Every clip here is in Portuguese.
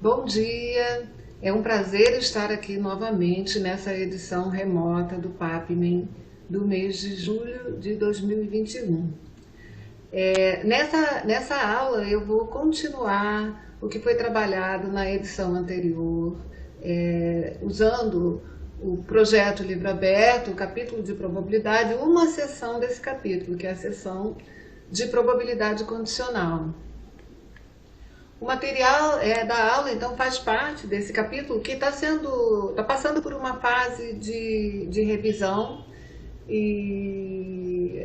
Bom dia, é um prazer estar aqui novamente nessa edição remota do PAPMEN do mês de julho de 2021. Nessa aula eu vou continuar o que foi trabalhado na edição anterior, usando o projeto Livro Aberto, o capítulo de probabilidade, uma seção desse capítulo, que é a seção de probabilidade condicional. O material da aula, então, faz parte desse capítulo que está passando por uma fase de revisão e,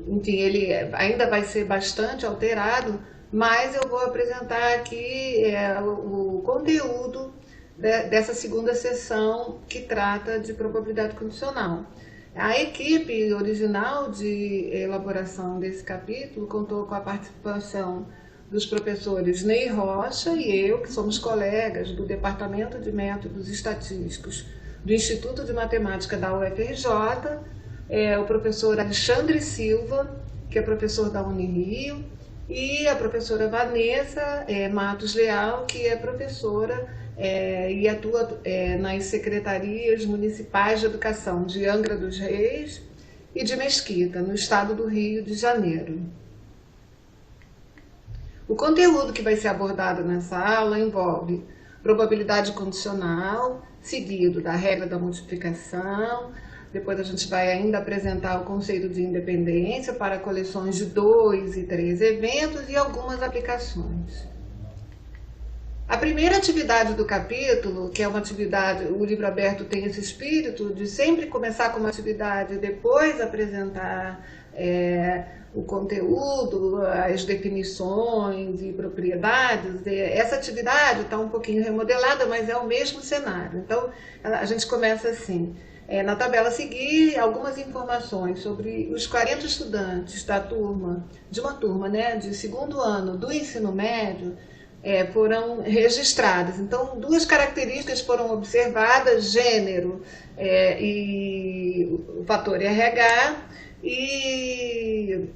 enfim, ele ainda vai ser bastante alterado, mas eu vou apresentar aqui o conteúdo dessa segunda sessão que trata de probabilidade condicional. A equipe original de elaboração desse capítulo contou com a participação dos professores Ney Rocha e eu, que somos colegas do Departamento de Métodos Estatísticos do Instituto de Matemática da UFRJ, o professor Alexandre Silva, que é professor da Unirio, e a professora Vanessa Matos Leal, que é professora e atua nas secretarias municipais de educação de Angra dos Reis e de Mesquita, no estado do Rio de Janeiro. O conteúdo que vai ser abordado nessa aula envolve probabilidade condicional, seguido da regra da multiplicação. Depois a gente vai ainda apresentar o conceito de independência para coleções de 2 e 3 eventos e algumas aplicações. A primeira atividade do capítulo, que é uma atividade, o livro aberto tem esse espírito de sempre começar com uma atividade e depois apresentar o conteúdo, as definições e propriedades. Essa atividade está um pouquinho remodelada, mas é o mesmo cenário. Então, a gente começa assim. Na tabela a seguir, algumas informações sobre os 40 estudantes da turma, de uma turma de segundo ano do ensino médio, foram registradas. Então, duas características foram observadas, gênero e o fator RH, e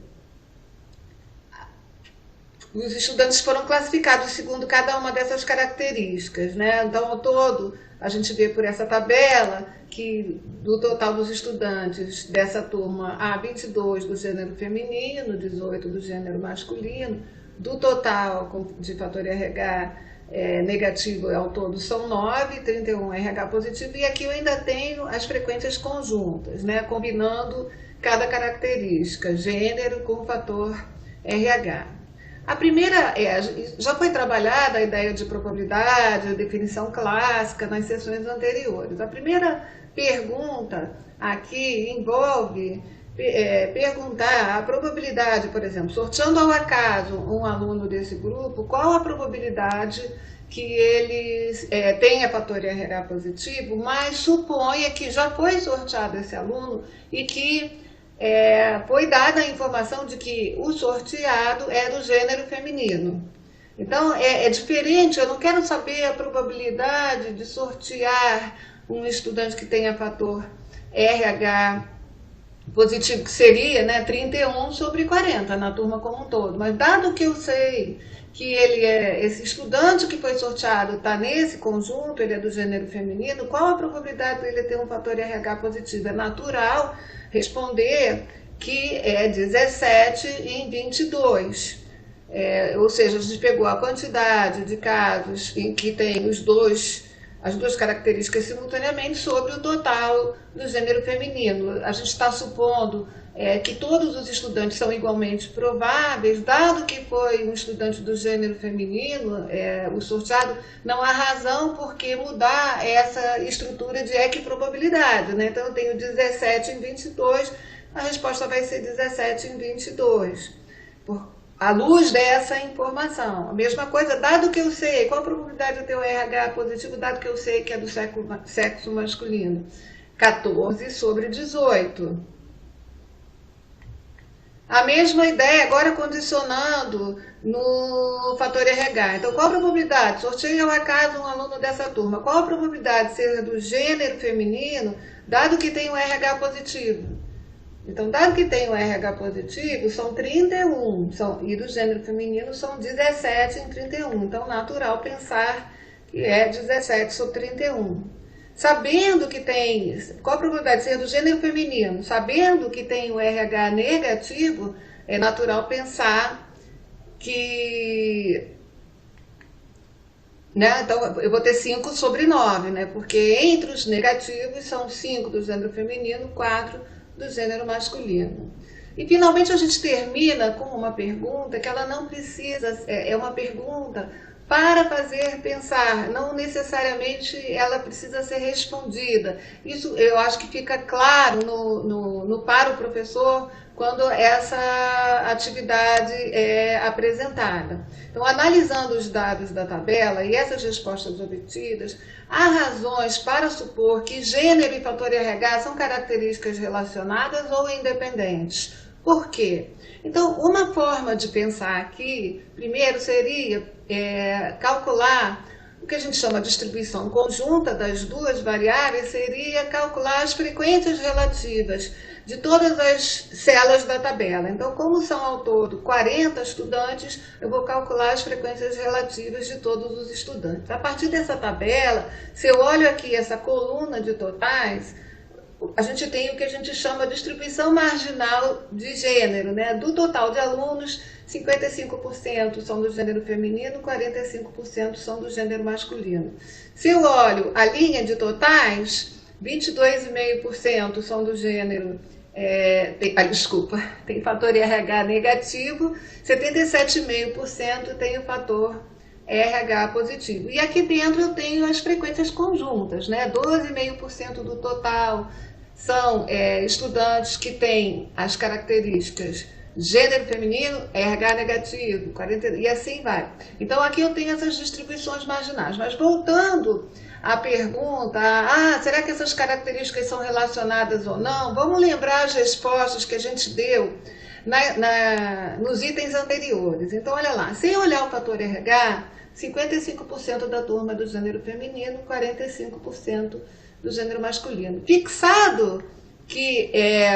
os estudantes foram classificados segundo cada uma dessas características, Então, ao todo, a gente vê por essa tabela que do total dos estudantes dessa turma, há 22 do gênero feminino, 18 do gênero masculino. Do total de fator RH negativo ao todo são 9, 31 RH positivo, e aqui eu ainda tenho as frequências conjuntas, combinando cada característica, gênero com fator RH. A primeira já foi trabalhada a ideia de probabilidade, a definição clássica nas sessões anteriores. A primeira pergunta aqui envolve perguntar a probabilidade, por exemplo, sorteando ao acaso um aluno desse grupo, qual a probabilidade que ele tenha fator RH positivo, mas suponha que já foi sorteado esse aluno e que foi dada a informação de que o sorteado é do gênero feminino. Então, é diferente, eu não quero saber a probabilidade de sortear um estudante que tenha fator RH positivo, que seria 31 sobre 40 na turma como um todo. Mas dado que eu sei que esse estudante que foi sorteado está nesse conjunto, ele é do gênero feminino, qual a probabilidade dele ter um fator RH positivo? É natural responder que é 17 em 22. Ou seja, a gente pegou a quantidade de casos em que tem as duas características simultaneamente sobre o total do gênero feminino. A gente está supondo que todos os estudantes são igualmente prováveis, dado que foi um estudante do gênero feminino, o sorteado, não há razão por que mudar essa estrutura de equiprobabilidade. Então eu tenho 17 em 22, a resposta vai ser 17 em 22. À luz dessa informação. A mesma coisa, dado que eu sei, qual a probabilidade de ter o RH positivo, dado que eu sei que é do sexo masculino? 14 sobre 18. A mesma ideia, agora condicionando no fator RH. Então, qual a probabilidade? Sorteio ao acaso um aluno dessa turma. Qual a probabilidade de ser do gênero feminino, dado que tem o RH positivo? Então, dado que tem o RH positivo, são 31, e do gênero feminino são 17 em 31. Então, natural pensar que é 17 sobre 31. Sabendo que tem, qual a probabilidade de ser do gênero feminino? Sabendo que tem o RH negativo, é natural pensar que, né, então eu vou ter 5 sobre 9, né, porque entre os negativos são 5 do gênero feminino, 4 do gênero masculino. E finalmente a gente termina com uma pergunta que ela não precisa, é uma pergunta para fazer pensar, não necessariamente ela precisa ser respondida. Isso eu acho que fica claro para o professor quando essa atividade é apresentada. Então, analisando os dados da tabela e essas respostas obtidas, há razões para supor que gênero e fator RH são características relacionadas ou independentes. Por quê? Então, uma forma de pensar aqui, primeiro, seria calcular o que a gente chama de distribuição conjunta das duas variáveis, seria calcular as frequências relativas de todas as células da tabela. Então, como são ao todo 40 estudantes, eu vou calcular as frequências relativas de todos os estudantes. A partir dessa tabela, se eu olho aqui essa coluna de totais, a gente tem o que a gente chama de distribuição marginal de gênero, né? Do total de alunos, 55% são do gênero feminino, 45% são do gênero masculino. Se eu olho a linha de totais, 22,5% são do gênero, tem fator RH negativo, 77,5% tem o fator RH positivo. E aqui dentro eu tenho as frequências conjuntas, né? 12,5% do total são estudantes que têm as características gênero feminino, RH negativo, 40, e assim vai. Então aqui eu tenho essas distribuições marginais. Mas voltando à pergunta, será que essas características são relacionadas ou não? Vamos lembrar as respostas que a gente deu nos itens anteriores. Então, olha lá, sem olhar o fator RH, 55% da turma é do gênero feminino, 45% do gênero masculino. Fixado que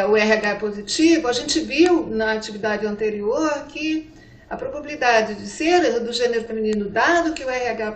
o RH é positivo, a gente viu na atividade anterior que a probabilidade de ser do gênero feminino, dado que o RH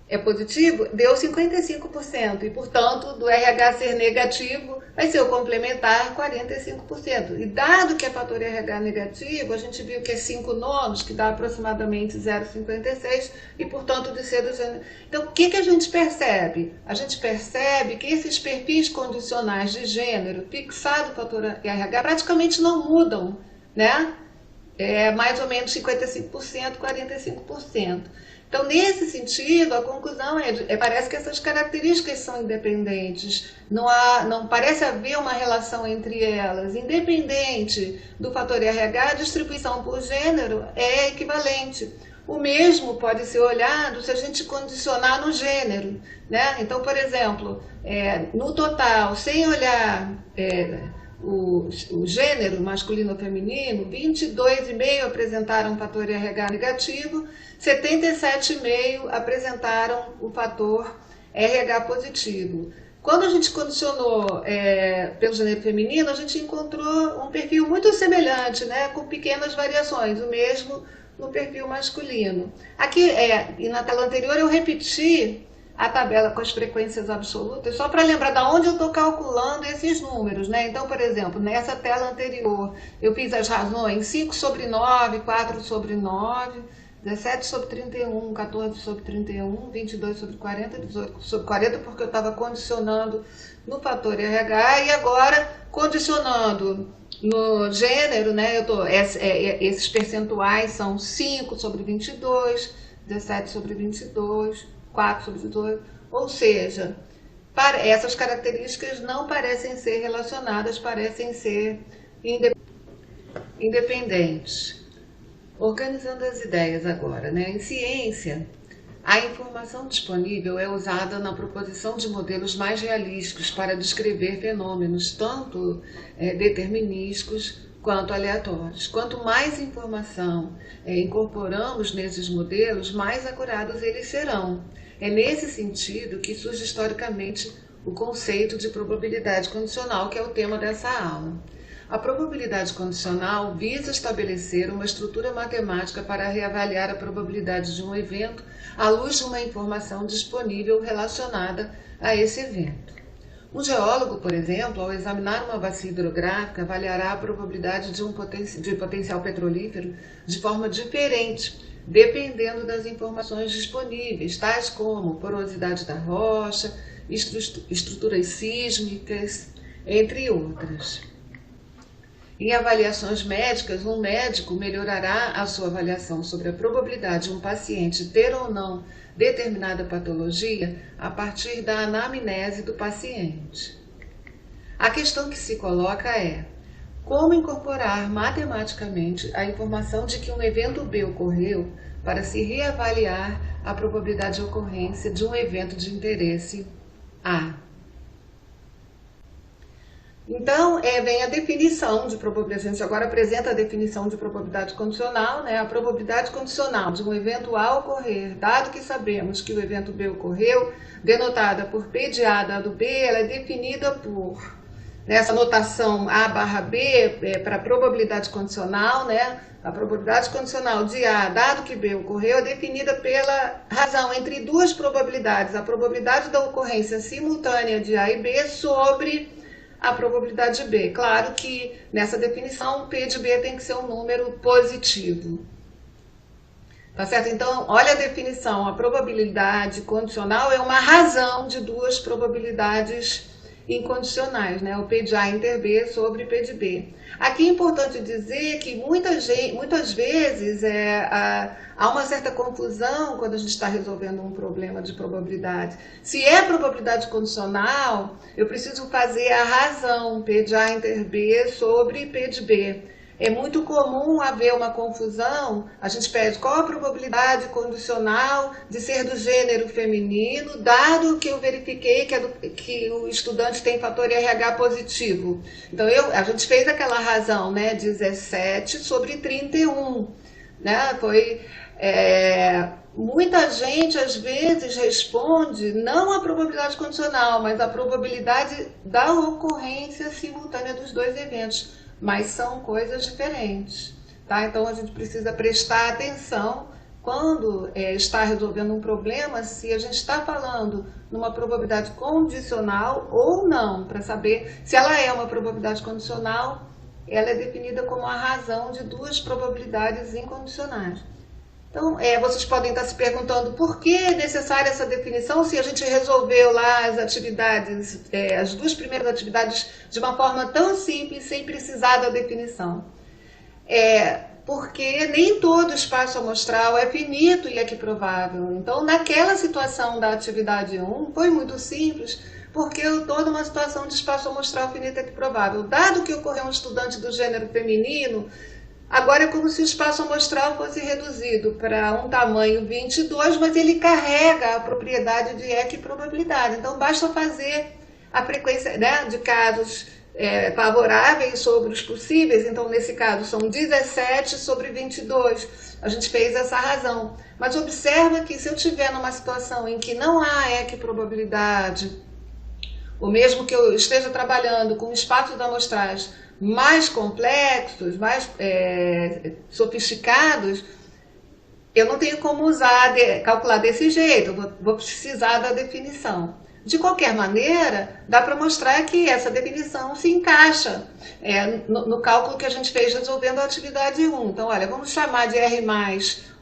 é positivo, deu 55%, e, portanto, do RH ser negativo, vai ser o complementar 45%. E dado que é fator RH negativo, a gente viu que é 5 nonos, que dá aproximadamente 0,56, e, portanto, de ser do gênero. Então, o que a gente percebe? A gente percebe que esses perfis condicionais de gênero, fixado o fator RH, praticamente não mudam, né? É mais ou menos 55%, 45%. Então, nesse sentido, a conclusão parece que essas características são independentes, não parece haver uma relação entre elas. Independente do fator RH, a distribuição por gênero é equivalente. O mesmo pode ser olhado se a gente condicionar no gênero, né? Então, por exemplo, no total, sem olhar o gênero masculino ou feminino, 22,5% apresentaram fator RH negativo, 77,5% apresentaram o fator RH positivo. Quando a gente condicionou pelo gênero feminino, a gente encontrou um perfil muito semelhante, né, com pequenas variações, o mesmo no perfil masculino. Aqui, e na tela anterior, eu repeti a tabela com as frequências absolutas, só para lembrar de onde eu estou calculando esses números, né? Então, por exemplo, nessa tela anterior, eu fiz as razões 5 sobre 9, 4 sobre 9, 17 sobre 31, 14 sobre 31, 22 sobre 40, 18 sobre 40, porque eu estava condicionando no fator RH, e agora condicionando no gênero, né? Esses percentuais são 5 sobre 22, 17 sobre 22, 4 sobre 18, ou seja, essas características não parecem ser relacionadas, parecem ser independentes. Organizando as ideias agora, né? Em ciência, a informação disponível é usada na proposição de modelos mais realísticos para descrever fenômenos tanto determinísticos quanto aleatórios. Quanto mais informação incorporamos nesses modelos, mais acurados eles serão. É nesse sentido que surge historicamente o conceito de probabilidade condicional, que é o tema dessa aula. A probabilidade condicional visa estabelecer uma estrutura matemática para reavaliar a probabilidade de um evento à luz de uma informação disponível relacionada a esse evento. Um geólogo, por exemplo, ao examinar uma bacia hidrográfica, avaliará a probabilidade de potencial petrolífero de forma diferente, dependendo das informações disponíveis, tais como porosidade da rocha, estruturas sísmicas, entre outras. Em avaliações médicas, um médico melhorará a sua avaliação sobre a probabilidade de um paciente ter ou não determinada patologia a partir da anamnese do paciente. A questão que se coloca é: como incorporar matematicamente a informação de que um evento B ocorreu para se reavaliar a probabilidade de ocorrência de um evento de interesse A? Então, vem a definição de probabilidade. A gente agora apresenta a definição de probabilidade condicional, né? A probabilidade condicional de um evento A ocorrer, dado que sabemos que o evento B ocorreu, denotada por P de A dado B, ela é definida por, nessa notação A barra B, para a probabilidade condicional, né? A probabilidade condicional de A, dado que B ocorreu, é definida pela razão entre duas probabilidades, a probabilidade da ocorrência simultânea de A e B sobre a probabilidade de B. Claro que nessa definição, P de B tem que ser um número positivo. Tá certo? Então, olha a definição. A probabilidade condicional é uma razão de duas probabilidades incondicionais, né? O P de A inter B sobre P de B. Aqui é importante dizer que muitas vezes há uma certa confusão quando a gente está resolvendo um problema de probabilidade. Se é probabilidade condicional, eu preciso fazer a razão P de A inter B sobre P de B. É muito comum haver uma confusão, a gente pede qual a probabilidade condicional de ser do gênero feminino, dado que eu verifiquei que o estudante tem fator RH positivo. Então, a gente fez aquela razão, né, 17 sobre 31. Né? Muita gente, às vezes, responde não a probabilidade condicional, mas a probabilidade da ocorrência simultânea dos dois eventos. Mas são coisas diferentes, tá? Então a gente precisa prestar atenção quando está resolvendo um problema, se a gente está falando numa probabilidade condicional ou não, para saber se ela é uma probabilidade condicional, ela é definida como a razão de duas probabilidades incondicionais. Então, vocês podem estar se perguntando por que é necessária essa definição se a gente resolveu lá as atividades, as duas primeiras atividades de uma forma tão simples, sem precisar da definição. Porque nem todo espaço amostral é finito e equiprovável. Então, naquela situação da atividade 1, foi muito simples, porque eu estou numa situação de espaço amostral finito e equiprovável. Dado que ocorreu um estudante do gênero feminino, agora é como se o espaço amostral fosse reduzido para um tamanho 22, mas ele carrega a propriedade de equiprobabilidade. Então, basta fazer a frequência, né, de casos favoráveis sobre os possíveis. Então, nesse caso, são 17 sobre 22. A gente fez essa razão. Mas observa que se eu estiver numa situação em que não há equiprobabilidade, ou mesmo que eu esteja trabalhando com espaços amostrais mais complexos, mais sofisticados, eu não tenho como calcular desse jeito, eu vou precisar da definição. De qualquer maneira, dá para mostrar que essa definição se encaixa no cálculo que a gente fez resolvendo a atividade 1. Então, olha, vamos chamar de R+,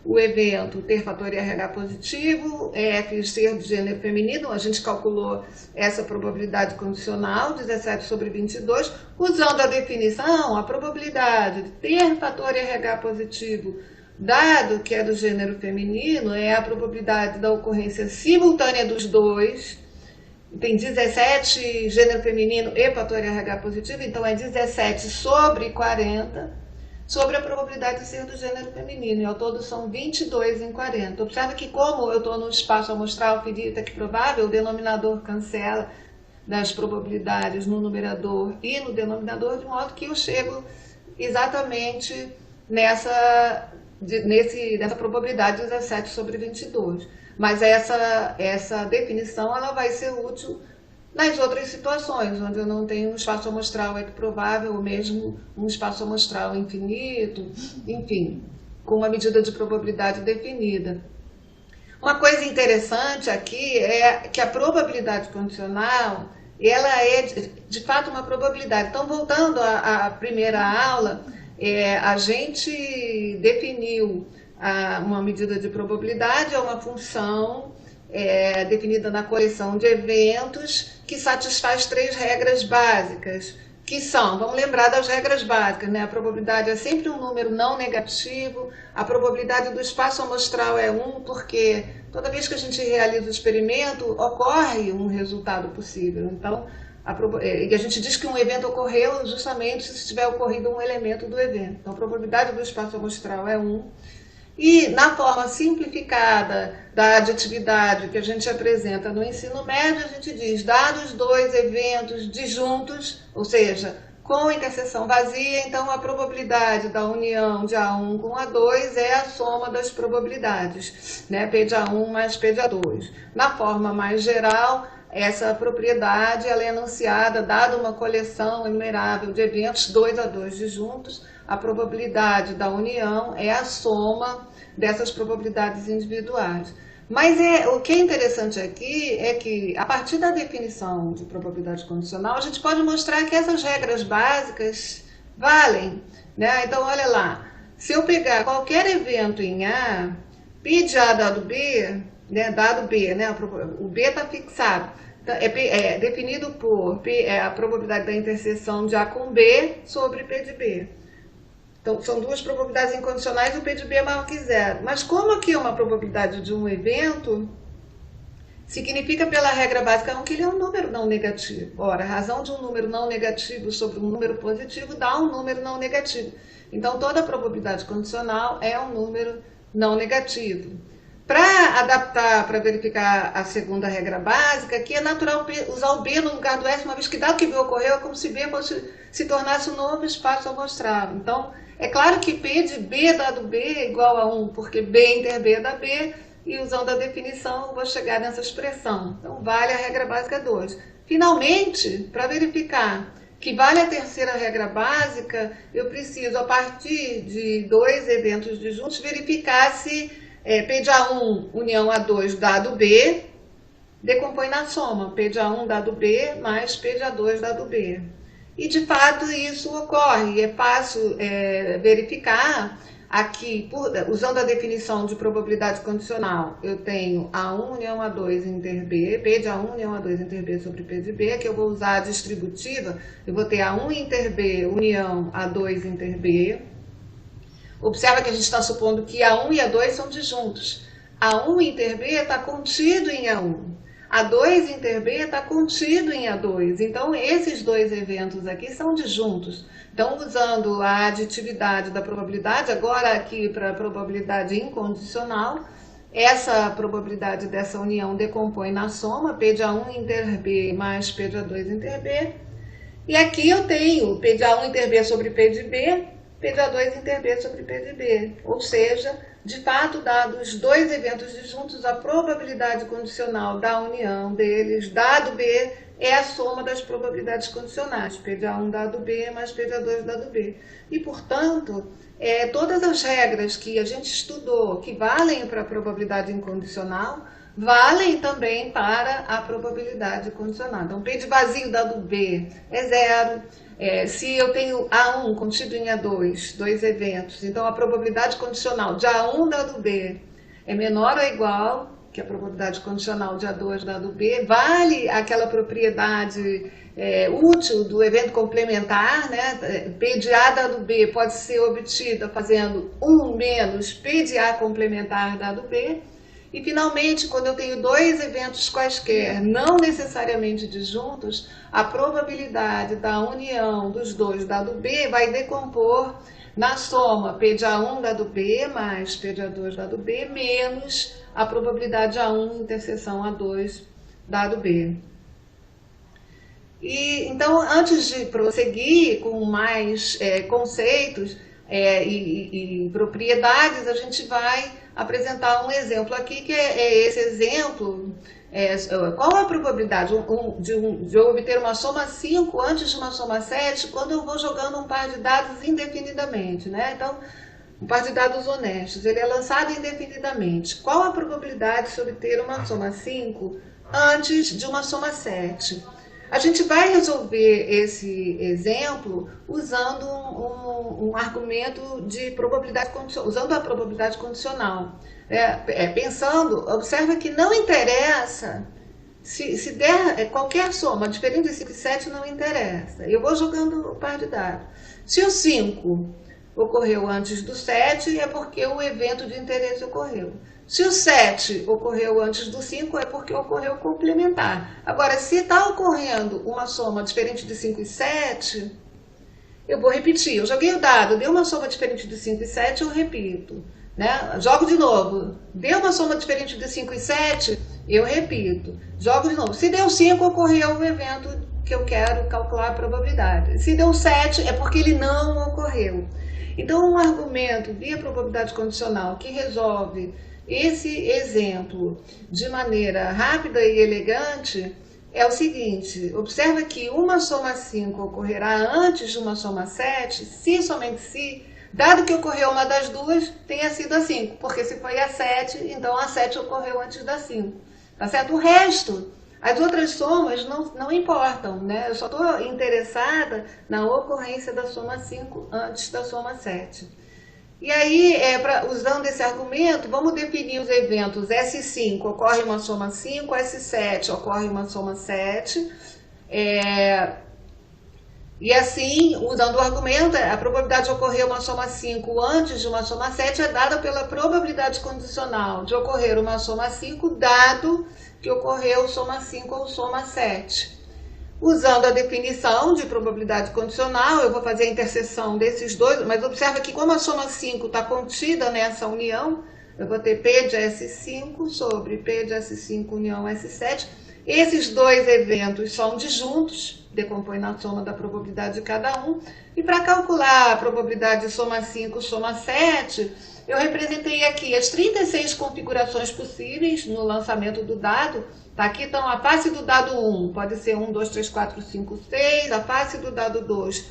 o evento ter fator RH positivo, F ser do gênero feminino, a gente calculou essa probabilidade condicional, 17 sobre 22, usando a definição, a probabilidade de ter fator RH positivo, dado que é do gênero feminino, é a probabilidade da ocorrência simultânea dos dois. Tem 17 gênero feminino e fator RH positivo, então é 17 sobre 40, sobre a probabilidade de ser do gênero feminino, e ao todo são 22 em 40. Observe que como eu estou no espaço amostral finito equiprovável, o denominador cancela das probabilidades no numerador e no denominador, de modo que eu chego exatamente nessa probabilidade 17 sobre 22. Mas essa definição ela vai ser útil nas outras situações, onde eu não tenho um espaço amostral equiprovável, ou mesmo um espaço amostral infinito, enfim, com uma medida de probabilidade definida. Uma coisa interessante aqui é que a probabilidade condicional, ela é de fato uma probabilidade. Então, voltando à primeira aula, a gente definiu uma medida de probabilidade, é uma função definida na coleção de eventos que satisfaz 3 regras básicas, que são, vamos lembrar das regras básicas, né? A probabilidade é sempre um número não negativo, a probabilidade do espaço amostral é 1, porque toda vez que a gente realiza o experimento, ocorre um resultado possível. Então, e a gente diz que um evento ocorreu justamente se tiver ocorrido um elemento do evento. Então, a probabilidade do espaço amostral é 1. E na forma simplificada da aditividade que a gente apresenta no ensino médio, a gente diz, dados 2 eventos disjuntos, ou seja, com interseção vazia, então a probabilidade da união de A1 com A2 é a soma das probabilidades, né? P de A1 mais P de A2. Na forma mais geral, essa propriedade ela é enunciada, dada uma coleção enumerável de eventos 2 a 2 disjuntos, a probabilidade da união é a soma dessas probabilidades individuais. Mas o que é interessante aqui é que, a partir da definição de probabilidade condicional, a gente pode mostrar que essas regras básicas valem, né? Então, olha lá, se eu pegar qualquer evento em A, P de A dado B, né, dado B, né, o B está fixado, é definido por a probabilidade da interseção de A com B sobre P de B. Então, são 2 probabilidades incondicionais e o P de B é maior que 0. Mas como aqui é uma probabilidade de um evento, significa pela regra básica 1 que ele é um número não negativo. Ora, a razão de um número não negativo sobre um número positivo dá um número não negativo. Então, toda probabilidade condicional é um número não negativo. Para adaptar, para verificar a segunda regra básica, que é natural usar o B no lugar do S, uma vez que dado que B ocorreu, é como se B se tornasse um novo espaço amostral. Então, é claro que P de B dado B é igual a 1, porque B inter B dá B, e usando a definição, eu vou chegar nessa expressão. Então, vale a regra básica 2. Finalmente, para verificar que vale a terceira regra básica, eu preciso, a partir de 2 eventos disjuntos, verificar se P de A1 união A2 dado B, decompõe na soma, P de A1 dado B mais P de A2 dado B. E, de fato, isso ocorre. É fácil verificar aqui, usando a definição de probabilidade condicional, eu tenho A1 união A2 inter B, P de A1 união A2 inter B sobre P de B, que eu vou usar a distributiva, eu vou ter A1 inter B união A2 inter B. Observa que a gente está supondo que A1 e A2 são disjuntos. A1 inter B está contido em A1. A2 inter B está contido em A2. Então, esses 2 eventos aqui são disjuntos. Então, usando a aditividade da probabilidade, agora aqui para a probabilidade incondicional, essa probabilidade dessa união decompõe na soma, P de A1 inter B mais P de A2 inter B. E aqui eu tenho P de A1 inter B sobre P de B, P de A2 inter B sobre P de B. Ou seja, de fato, dados 2 eventos disjuntos, a probabilidade condicional da união deles, dado B, é a soma das probabilidades condicionais, P de A1 dado B mais P de A2 dado B. E, portanto, todas as regras que a gente estudou, que valem para a probabilidade incondicional, valem também para a probabilidade condicional. Então, P de vazio dado B é 0. Se eu tenho A1 contido em A2, 2 eventos, então a probabilidade condicional de A1 dado B é menor ou igual que a probabilidade condicional de A2 dado B, vale aquela propriedade útil do evento complementar, né? P de A dado B pode ser obtida fazendo 1 menos P de A complementar dado B. E, finalmente, quando eu tenho 2 eventos quaisquer, não necessariamente disjuntos, a probabilidade da união dos 2 dado B vai decompor na soma P de A1 dado B mais P de A2 dado B menos a probabilidade A1 interseção A2 dado B. E, então, antes de prosseguir com mais conceitos e propriedades, a gente vai apresentar um exemplo aqui, que é esse exemplo. Qual a probabilidade de eu obter uma soma 5 antes de uma soma 7 quando eu vou jogando um par de dados indefinidamente, né? Então, um par de dados honestos, ele é lançado indefinidamente. Qual a probabilidade de se obter uma soma 5 antes de uma soma 7? A gente vai resolver esse exemplo usando um argumento de probabilidade condicional, usando a probabilidade condicional. Pensando, observa que não interessa, se der qualquer soma diferente de 5 e 7, não interessa. Eu vou jogando o par de dados. Se o 5 ocorreu antes do 7, é porque o evento de interesse ocorreu. Se o 7 ocorreu antes do 5, é porque ocorreu complementar. Agora, se está ocorrendo uma soma diferente de 5 e 7, eu vou repetir. Eu joguei o dado, deu uma soma diferente de 5 e 7, eu repito. Né? Jogo de novo. Deu uma soma diferente de 5 e 7, eu repito. Jogo de novo. Se deu 5, ocorreu o evento que eu quero calcular a probabilidade. Se deu 7, é porque ele não ocorreu. Então, um argumento via probabilidade condicional que resolve esse exemplo de maneira rápida e elegante é o seguinte: observa que uma soma 5 ocorrerá antes de uma soma 7, se somente se, dado que ocorreu uma das duas, tenha sido a 5, porque se foi a 7, então a 7 ocorreu antes da 5. Tá certo? O resto, as outras somas não importam, né? Eu só estou interessada na ocorrência da soma 5 antes da soma 7. E aí, usando esse argumento, vamos definir os eventos. S5 ocorre uma soma 5, S7 ocorre uma soma 7. E assim, usando o argumento, a probabilidade de ocorrer uma soma 5 antes de uma soma 7 é dada pela probabilidade condicional de ocorrer uma soma 5, dado que ocorreu soma 5 ou soma 7. Usando a definição de probabilidade condicional, eu vou fazer a interseção desses dois, mas observa que como a soma 5 está contida nessa união, eu vou ter P de S5 sobre P de S5 união S7. Esses dois eventos são disjuntos, decompõe na soma da probabilidade de cada um. E para calcular a probabilidade de soma 5, soma 7, eu representei aqui as 36 configurações possíveis no lançamento do dado. Tá aqui, então, a face do dado 1 pode ser 1, 2, 3, 4, 5, 6. A face do dado 2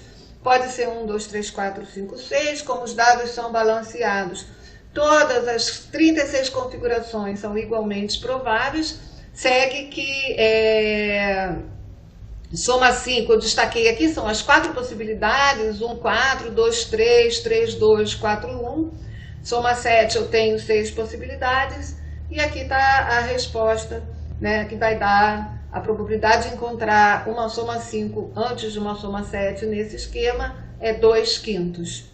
pode ser 1, 2, 3, 4, 5, 6. Como os dados são balanceados, todas as 36 configurações são igualmente prováveis. Segue que soma 5, eu destaquei aqui, são as 4 possibilidades: 1, 4, 2, 3, 3, 2, 4, 1. Soma 7, eu tenho 6 possibilidades. E aqui está a resposta, né, que vai dar a probabilidade de encontrar uma soma 5 antes de uma soma 7 nesse esquema é 2/5.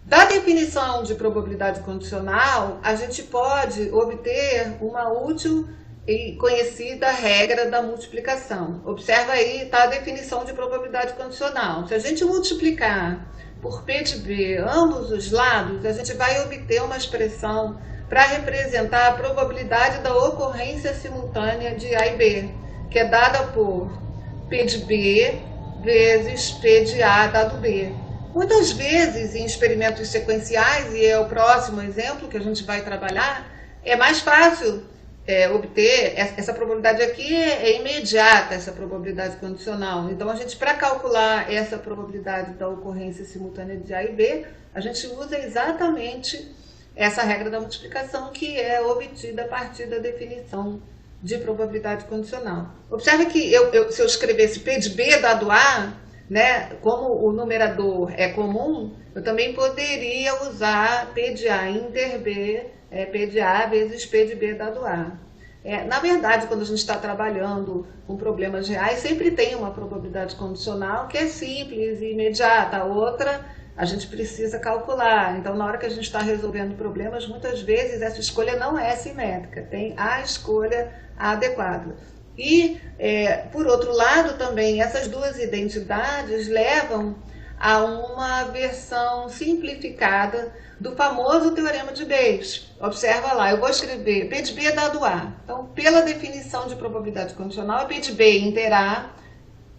Da definição de probabilidade condicional, a gente pode obter uma útil e conhecida regra da multiplicação. Observa aí, está a definição de probabilidade condicional. Se a gente multiplicar por P de B ambos os lados, a gente vai obter uma expressão para representar a probabilidade da ocorrência simultânea de A e B, que é dada por P de B vezes P de A dado B. Muitas vezes, em experimentos sequenciais, e é o próximo exemplo que a gente vai trabalhar, é mais fácil obter essa probabilidade aqui, é imediata, essa probabilidade condicional. Então, a gente, para calcular essa probabilidade da ocorrência simultânea de A e B, a gente usa exatamente essa regra da multiplicação, que é obtida a partir da definição de probabilidade condicional. Observe que se eu escrevesse P de B dado A, né, como o numerador é comum, eu também poderia usar P de A inter B, P de A vezes P de B dado A. Na verdade, quando a gente está trabalhando com problemas reais, sempre tem uma probabilidade condicional que é simples e imediata. A outra, a gente precisa calcular. Então, na hora que a gente está resolvendo problemas, muitas vezes essa escolha não é simétrica, tem a escolha adequada. E, por outro lado, também, essas duas identidades levam a uma versão simplificada do famoso teorema de Bayes. Observa lá, eu vou escrever P de B dado A. Então, pela definição de probabilidade condicional, é P de B inter A,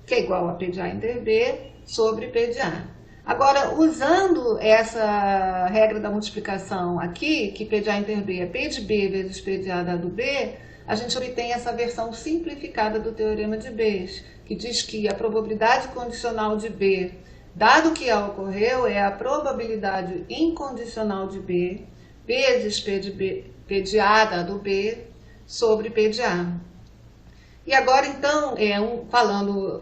que é igual a P de A inter B, sobre P de A. Agora, usando essa regra da multiplicação aqui, que PA inter B é P de B vezes PA dado B, a gente obtém essa versão simplificada do teorema de Bayes, que diz que a probabilidade condicional de B, dado que A ocorreu, é a probabilidade incondicional de B vezes P de A dado B sobre P de A. E agora, então, falando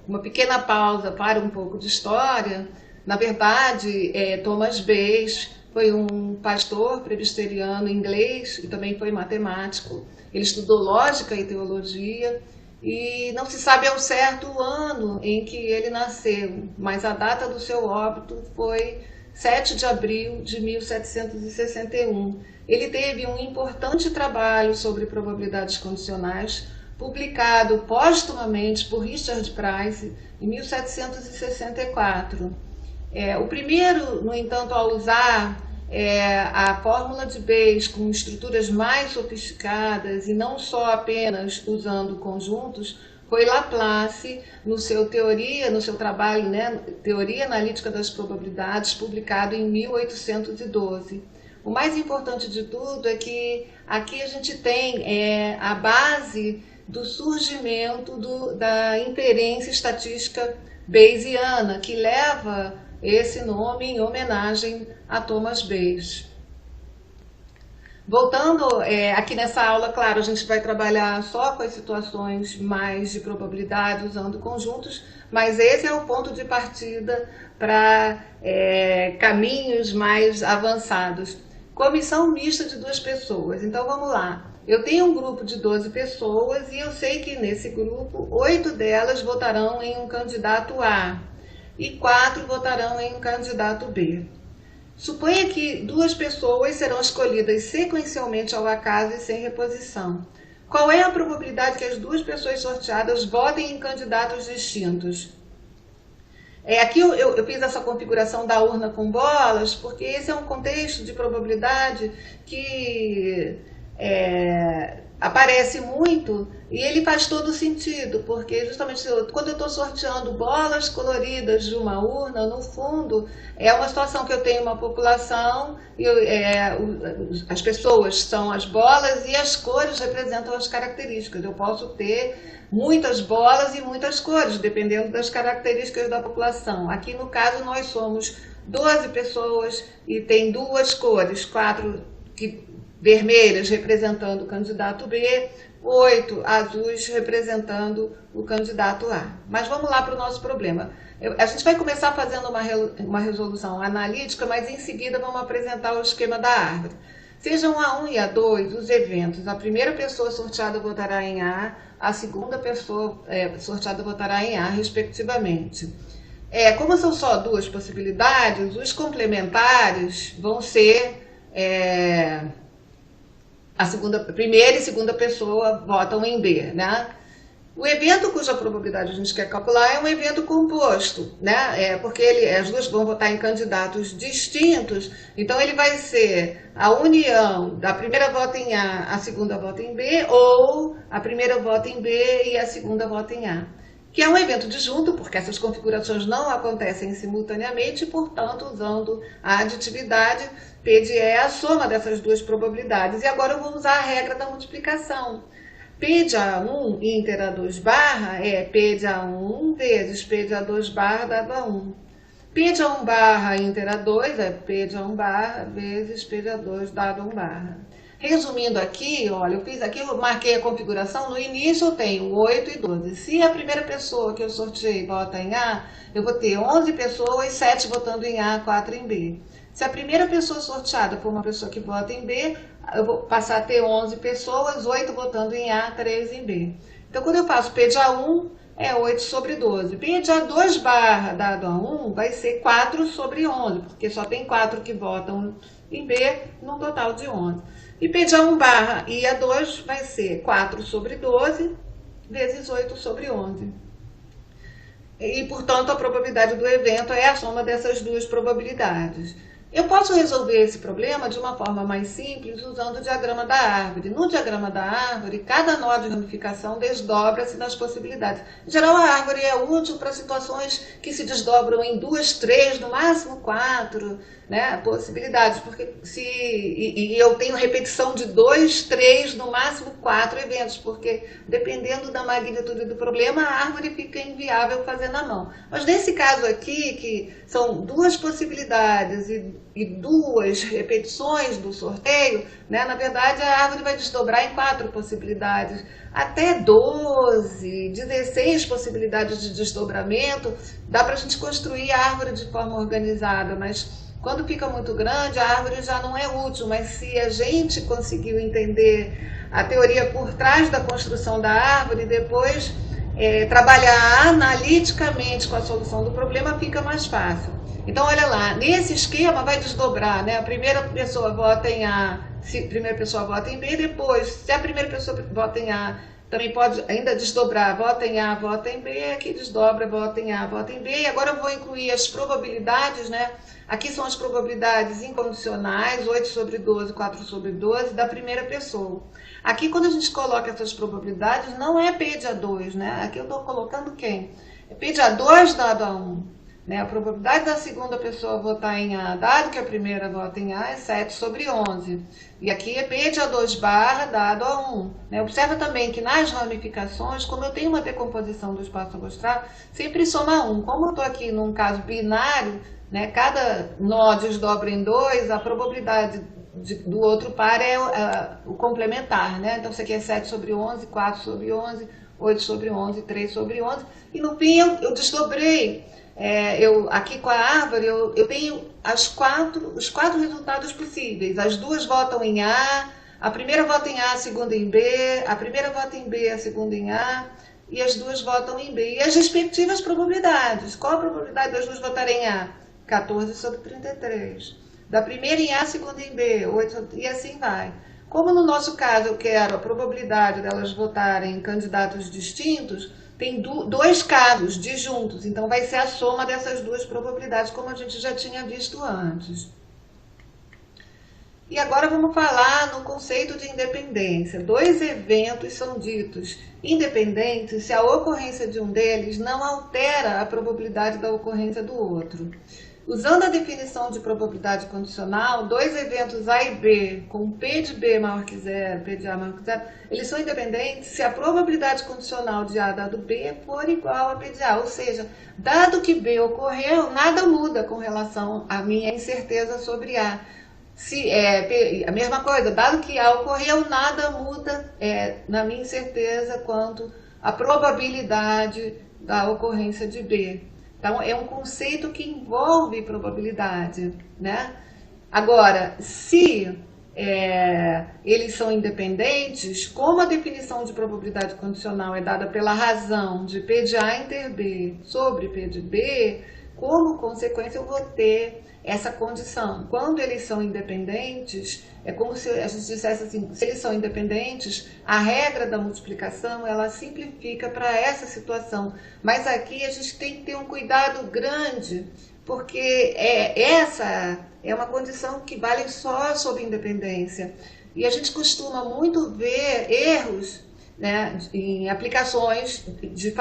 uma pequena pausa para um pouco de história, na verdade, Thomas Bayes foi um pastor presbiteriano inglês e também foi matemático. Ele estudou lógica e teologia e não se sabe ao certo o ano em que ele nasceu, mas a data do seu óbito foi 7 de abril de 1761. Ele teve um importante trabalho sobre probabilidades condicionais, publicado póstumamente por Richard Price em 1764. O primeiro, no entanto, a usar a fórmula de Bayes com estruturas mais sofisticadas e não só apenas usando conjuntos, foi Laplace no seu trabalho, né, Teoria Analítica das Probabilidades, publicado em 1812. O mais importante de tudo é que aqui a gente tem a base do surgimento da inferência estatística bayesiana, que leva esse nome em homenagem a Thomas Bayes. Voltando aqui nessa aula, claro, a gente vai trabalhar só com as situações mais de probabilidade usando conjuntos, mas esse é o ponto de partida para caminhos mais avançados. Comissão mista de 2 pessoas. Então vamos lá. Eu tenho um grupo de 12 pessoas e eu sei que nesse grupo 8 delas votarão em um candidato A e 4 votarão em um candidato B. Suponha que 2 pessoas serão escolhidas sequencialmente ao acaso e sem reposição. Qual é a probabilidade que as 2 pessoas sorteadas votem em candidatos distintos? Aqui eu fiz essa configuração da urna com bolas, porque esse é um contexto de probabilidade que aparece muito e ele faz todo sentido, porque justamente quando eu estou sorteando bolas coloridas de uma urna, no fundo, é uma situação que eu tenho uma população, e as pessoas são as bolas e as cores representam as características. Eu posso ter muitas bolas e muitas cores, dependendo das características da população. Aqui, no caso, nós somos 12 pessoas e tem 2 cores, 4 vermelhas representando o candidato B, 8 azuis representando o candidato A. Mas vamos lá para o nosso problema. A gente vai começar fazendo uma resolução analítica, mas em seguida vamos apresentar o esquema da árvore. Sejam A1 e A2 os eventos. A primeira pessoa sorteada votará em A, a segunda pessoa sorteada votará em A, respectivamente. Como são só 2 possibilidades, os complementares vão ser a primeira e segunda pessoa votam em B, né? O evento cuja probabilidade a gente quer calcular é um evento composto, né? Porque as 2 vão votar em candidatos distintos, então ele vai ser a união da primeira vota em A segunda vota em B, ou a primeira vota em B e a segunda vota em A. Que é um evento disjunto, porque essas configurações não acontecem simultaneamente, e, portanto, usando a aditividade, P de E é a soma dessas 2 probabilidades. E agora eu vou usar a regra da multiplicação. P de A1 inter A2 barra é P de A1 vezes P de A2 barra dado A1. P de A1 barra inter A2 é P de A1 barra vezes P de A2 dado A1 barra. Resumindo aqui, olha, eu marquei a configuração, no início eu tenho 8 e 12. Se a primeira pessoa que eu sorteei vota em A, eu vou ter 11 pessoas, 7 votando em A, 4 em B. Se a primeira pessoa sorteada for uma pessoa que vota em B, eu vou passar a ter 11 pessoas, 8 votando em A, 3 em B. Então, quando eu faço P de A1, é 8 sobre 12. P de A2 barra dado A1 vai ser 4 sobre 11, porque só tem 4 que votam em B, num total de 11. E P de A1 barra e A2 vai ser 4 sobre 12 vezes 8 sobre 11. E, portanto, a probabilidade do evento é a soma dessas 2 probabilidades. Eu posso resolver esse problema de uma forma mais simples usando o diagrama da árvore. No diagrama da árvore, cada nó de ramificação desdobra-se nas possibilidades. Em geral, a árvore é útil para situações que se desdobram em 2, 3, no máximo 4, né, possibilidades, porque eu tenho repetição de 2, 3, no máximo 4 eventos, porque dependendo da magnitude do problema, a árvore fica inviável fazendo à mão. Mas nesse caso aqui, que são 2 possibilidades e 2 repetições do sorteio, né, na verdade a árvore vai desdobrar em 4 possibilidades, até 12, 16 possibilidades de desdobramento, dá para a gente construir a árvore de forma organizada, mas quando fica muito grande, a árvore já não é útil, mas se a gente conseguiu entender a teoria por trás da construção da árvore, depois trabalhar analiticamente com a solução do problema fica mais fácil. Então, olha lá, nesse esquema vai desdobrar, né? A primeira pessoa vota em A, se a primeira pessoa vota em B, depois, se a primeira pessoa vota em A, também pode ainda desdobrar, vota em A, vota em B, aqui desdobra, vota em A, vota em B, e agora eu vou incluir as probabilidades, né? Aqui são as probabilidades incondicionais, 8 sobre 12, 4 sobre 12, da primeira pessoa. Aqui, quando a gente coloca essas probabilidades, não é P de A2, né? Aqui eu estou colocando quem? É P de A2 dado a 1. Né? A probabilidade da segunda pessoa votar em A, dado que a primeira vota em A, é 7 sobre 11. E aqui é P de A2 barra dado a 1. Né? Observa também que nas ramificações, como eu tenho uma decomposição do espaço amostral, sempre soma 1. Como eu estou aqui num caso binário, né, cada nó desdobra em 2, a probabilidade do outro par é o complementar. Né? Então, isso aqui é 7 sobre 11, 4 sobre 11, 8 sobre 11, 3 sobre 11. E no fim eu desdobrei. Aqui com a árvore, eu tenho os quatro resultados possíveis. As duas votam em a primeira vota em A, a segunda em B, a primeira vota em B, a segunda em A, e as duas votam em B. E as respectivas probabilidades. Qual a probabilidade das duas votarem em A? 14 sobre 33. Da primeira em A, a segunda em B, 8, e assim vai. Como no nosso caso eu quero a probabilidade delas votarem em candidatos distintos, tem 2 casos disjuntos, então vai ser a soma dessas 2 probabilidades, como a gente já tinha visto antes. E agora vamos falar no conceito de independência. 2 eventos são ditos independentes se a ocorrência de um deles não altera a probabilidade da ocorrência do outro. Usando a definição de probabilidade condicional, 2 eventos A e B, com P de B maior que 0, P de A maior que 0, eles são independentes se a probabilidade condicional de A dado B for igual a P de A. Ou seja, dado que B ocorreu, nada muda com relação à minha incerteza sobre A. A mesma coisa, dado que A ocorreu, nada muda na minha incerteza quanto à probabilidade da ocorrência de B. Então, é um conceito que envolve probabilidade, né? Agora, se eles são independentes, como a definição de probabilidade condicional é dada pela razão de P de A inter B sobre P de B, como consequência eu vou ter essa condição. Quando eles são independentes, é como se a gente dissesse assim, se eles são independentes, a regra da multiplicação, ela simplifica para essa situação. Mas aqui a gente tem que ter um cuidado grande, porque essa é uma condição que vale só sob independência. E a gente costuma muito ver erros, né, em aplicações de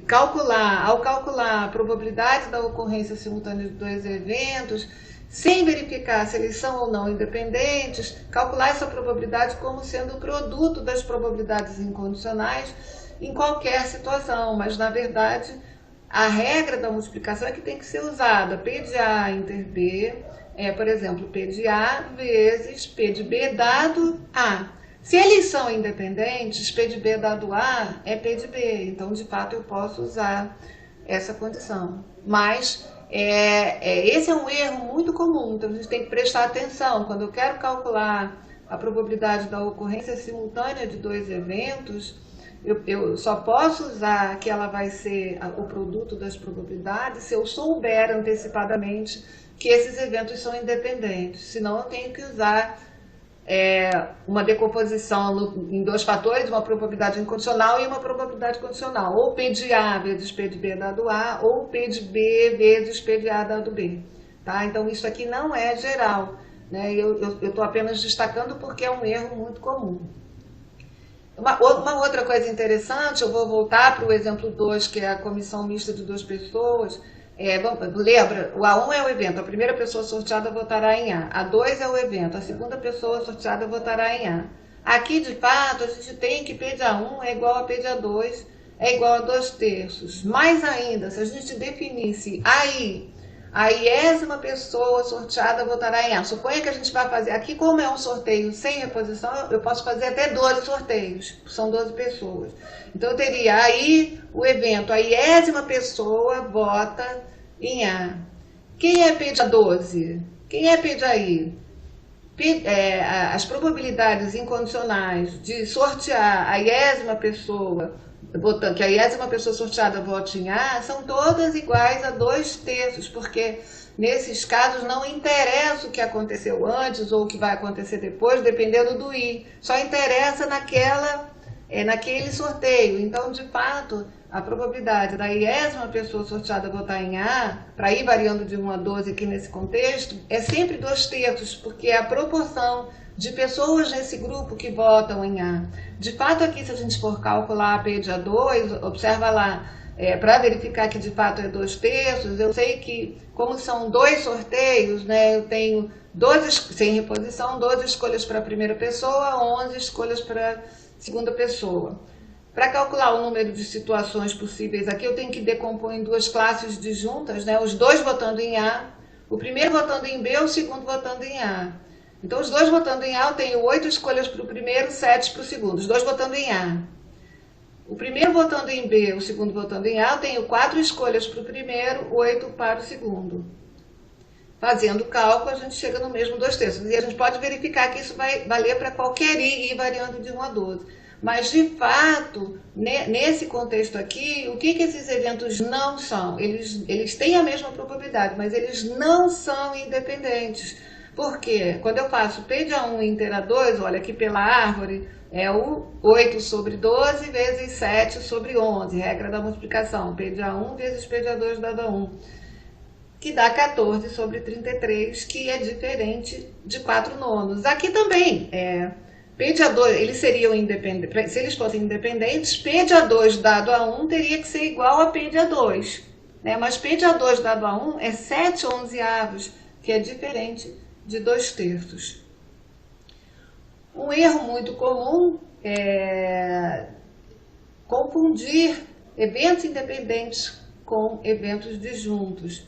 calcular, ao calcular a probabilidade da ocorrência simultânea de 2 eventos, sem verificar se eles são ou não independentes, calcular essa probabilidade como sendo o produto das probabilidades incondicionais em qualquer situação, mas na verdade a regra da multiplicação é que tem que ser usada. P de A inter B por exemplo, P de A vezes P de B dado A. Se eles são independentes, P de B dado A é P de B, então de fato eu posso usar essa condição. Mas esse é um erro muito comum, então a gente tem que prestar atenção. Quando eu quero calcular a probabilidade da ocorrência simultânea de 2 eventos, eu só posso usar que ela vai ser o produto das probabilidades se eu souber antecipadamente que esses eventos são independentes, senão eu tenho que usar uma decomposição em 2 fatores, uma probabilidade incondicional e uma probabilidade condicional, ou P de A vezes P de B dado A, ou P de B vezes P de A dado B. tá? Então isso aqui não é geral, né? Eu estou apenas destacando porque é um erro muito comum. Uma outra coisa interessante, eu vou voltar para o exemplo 2, que é a comissão mista de 2 pessoas. Lembra, o A1 é o evento, a primeira pessoa sorteada votará em A. A2 é o evento, a segunda pessoa sorteada votará em A. Aqui, de fato, a gente tem que P de A1 é igual a P de A2, é igual a 2/3. Mais ainda, se a gente definisse aí, a 10ª pessoa sorteada votará em A. Suponha que a gente vai fazer, aqui como é um sorteio sem reposição, eu posso fazer até 12 sorteios, são 12 pessoas. Então eu teria aí o evento, a 10ª pessoa vota em A. Quem é P de A12? Quem é P de AI? As probabilidades incondicionais de sortear a 10ª pessoa, que a 10ª pessoa sorteada vote em A, são todas iguais a 2/3, porque nesses casos não interessa o que aconteceu antes ou o que vai acontecer depois, dependendo do I. Só interessa naquele sorteio. Então, de fato, a probabilidade da 10ª pessoa sorteada votar em A, para ir variando de 1 a 12 aqui nesse contexto, é sempre 2/3, porque é a proporção de pessoas nesse grupo que votam em A. De fato, aqui, se a gente for calcular a P de A2, observa lá, para verificar que de fato é 2/3, eu sei que, como são 2 sorteios, né, eu tenho 12, sem reposição, 12 escolhas para a primeira pessoa, 11 escolhas para a segunda pessoa. Para calcular o número de situações possíveis aqui, eu tenho que decompor em 2 classes disjuntas, né, os 2 votando em A, o primeiro votando em B, o segundo votando em A. Então, os 2 votando em A, eu tenho 8 escolhas para o primeiro, 7 para o segundo. Os 2 votando em A. O primeiro votando em B, o segundo votando em A, eu tenho 4 escolhas para o primeiro, 8 para o segundo. Fazendo o cálculo, a gente chega no mesmo 2/3. E a gente pode verificar que isso vai valer para qualquer I, variando de 1 a 12. Mas, de fato, nesse contexto aqui, o que esses eventos não são? Eles têm a mesma probabilidade, mas eles não são independentes. Por quê? Quando eu faço P de A1 inteiro a 2, olha aqui pela árvore, é o 8 sobre 12 vezes 7 sobre 11, regra da multiplicação. P de A1 vezes P de A2 dado a 1, que dá 14 sobre 33, que é diferente de 4/9. Aqui também, P de A2, eles seriam independentes, se eles fossem independentes, P de A2 dado a 1 teria que ser igual a P de A2. Né? Mas P de A2 dado a 1 é 7/11, que é diferente de 2/3. Um erro muito comum é confundir eventos independentes com eventos disjuntos.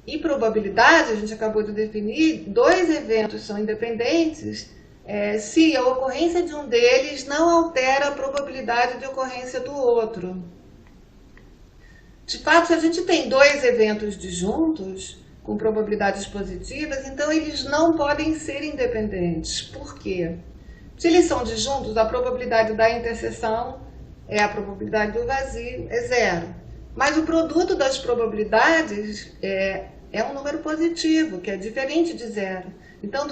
E probabilidade, a gente acabou de definir, 2 eventos são independentes se a ocorrência de um deles não altera a probabilidade de ocorrência do outro. De fato, se a gente tem 2 eventos disjuntos, com probabilidades positivas, então eles não podem ser independentes. Por quê? Se eles são disjuntos, a probabilidade da interseção a probabilidade do vazio é 0. Mas o produto das probabilidades é um número positivo, que é diferente de 0. Então,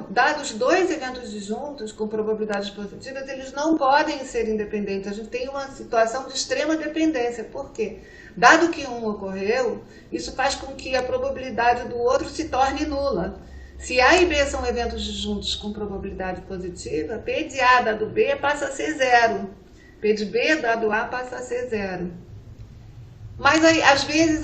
dados 2 eventos disjuntos com probabilidades positivas, eles não podem ser independentes. A gente tem uma situação de extrema dependência. Por quê? Dado que um ocorreu, isso faz com que a probabilidade do outro se torne nula. Se A e B são eventos disjuntos com probabilidade positiva, P de A dado B passa a ser 0. P de B dado A passa a ser 0. Mas aí, às vezes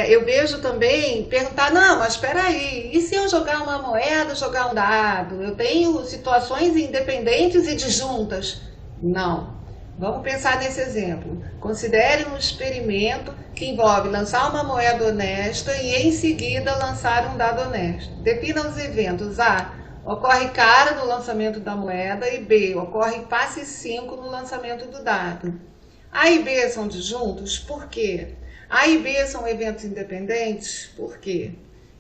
eu vejo também perguntar, não, mas espera aí, e se eu jogar uma moeda, jogar um dado? Eu tenho situações independentes e disjuntas? Não. Vamos pensar nesse exemplo. Considere um experimento que envolve lançar uma moeda honesta e, em seguida, lançar um dado honesto. Defina os eventos. A. Ocorre cara no lançamento da moeda e B. Ocorre passe 5 no lançamento do dado. A e B são disjuntos? Por quê? A e B são eventos independentes? Por quê?